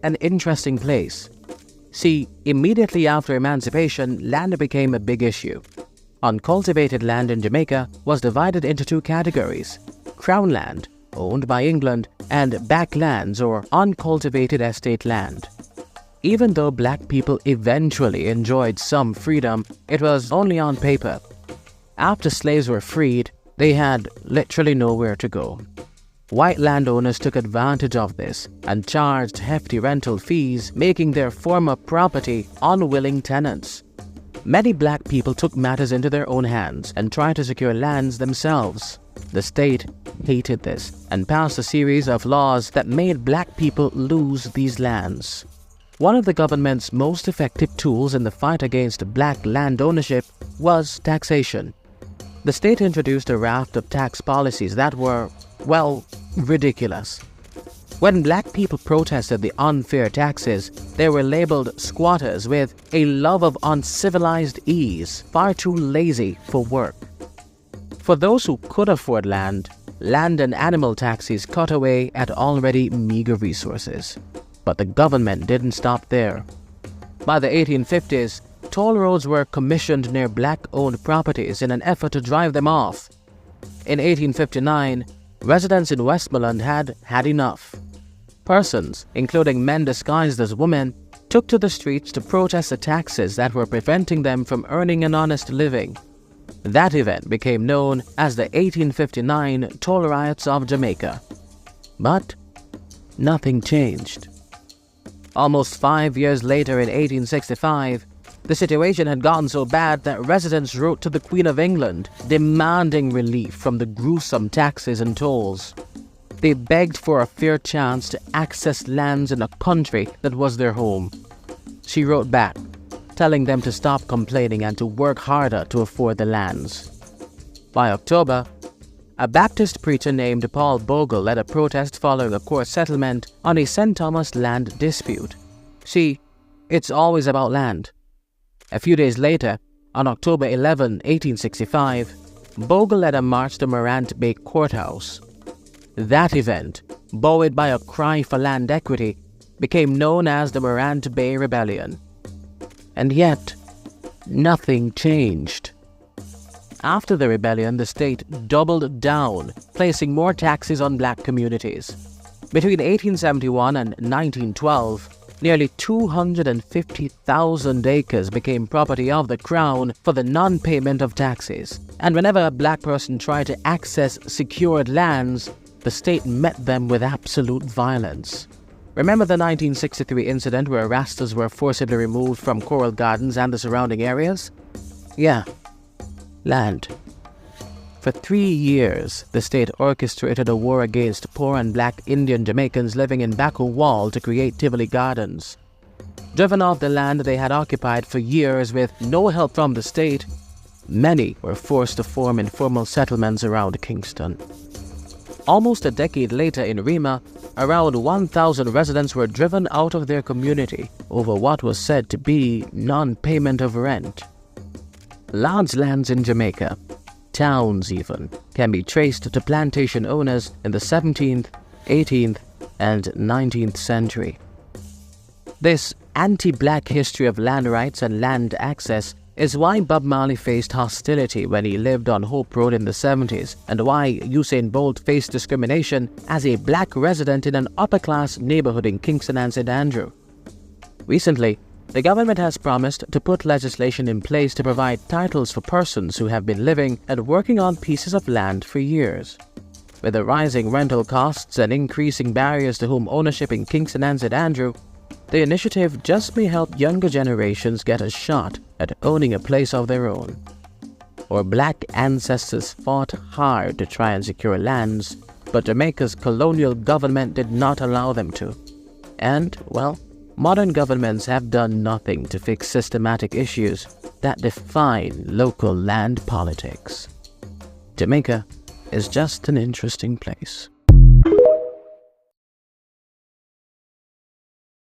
an interesting place. See, immediately after emancipation, land became a big issue. Uncultivated land in Jamaica was divided into two categories: Crown land, owned by England, and backlands or uncultivated estate land. Even though black people eventually enjoyed some freedom, it was only on paper. After slaves were freed, they had literally nowhere to go. White landowners took advantage of this and charged hefty rental fees, making their former property unwilling tenants. Many black people took matters into their own hands and tried to secure lands themselves. The state hated this and passed a series of laws that made black people lose these lands. One of the government's most effective tools in the fight against black land ownership was taxation. The state introduced a raft of tax policies that were, well, ridiculous. When black people protested the unfair taxes, they were labeled squatters with a love of uncivilized ease, far too lazy for work. For those who could afford land and animal taxes cut away at already meager resources. But the government didn't stop there. By the 1850s, toll roads were commissioned near black-owned properties in an effort to drive them off. In 1859, residents in Westmoreland had enough. Persons, including men disguised as women, took to the streets to protest the taxes that were preventing them from earning an honest living. That event became known as the 1859 Toll Riots of Jamaica. But nothing changed. Almost 5 years later, in 1865, the situation had gotten so bad that residents wrote to the Queen of England demanding relief from the gruesome taxes and tolls. They begged for a fair chance to access lands in a country that was their home. She wrote back, telling them to stop complaining and to work harder to afford the lands. By October, a Baptist preacher named Paul Bogle led a protest following a court settlement on a St. Thomas land dispute. See, it's always about land. A few days later, on October 11, 1865, Bogle led a march to Morant Bay Courthouse. That event, buoyed by a cry for land equity, became known as the Morant Bay Rebellion. And yet, nothing changed. After the rebellion, the state doubled down, placing more taxes on black communities. Between 1871 and 1912, nearly 250,000 acres became property of the Crown for the non-payment of taxes. And whenever a black person tried to access secured lands, the state met them with absolute violence. Remember the 1963 incident where Rastas were forcibly removed from Coral Gardens and the surrounding areas? Yeah. Land. For 3 years, the state orchestrated a war against poor and black Indian Jamaicans living in Bacco Wall to create Tivoli Gardens. Driven off the land they had occupied for years with no help from the state, many were forced to form informal settlements around Kingston. Almost a decade later in Rima, around 1,000 residents were driven out of their community over what was said to be non-payment of rent. Large lands in Jamaica, towns even, can be traced to plantation owners in the 17th, 18th, and 19th century. This anti-black history of land rights and land access is why Bob Marley faced hostility when he lived on Hope Road in the 70s, and why Usain Bolt faced discrimination as a black resident in an upper-class neighborhood in Kingston and St. Andrew. Recently, the government has promised to put legislation in place to provide titles for persons who have been living and working on pieces of land for years. With the rising rental costs and increasing barriers to home ownership in Kingston and St. Andrew, the initiative just may help younger generations get a shot at owning a place of their own. Our black ancestors fought hard to try and secure lands, but Jamaica's colonial government did not allow them to. And, well, modern governments have done nothing to fix systematic issues that define local land politics. Jamaica is just an interesting place.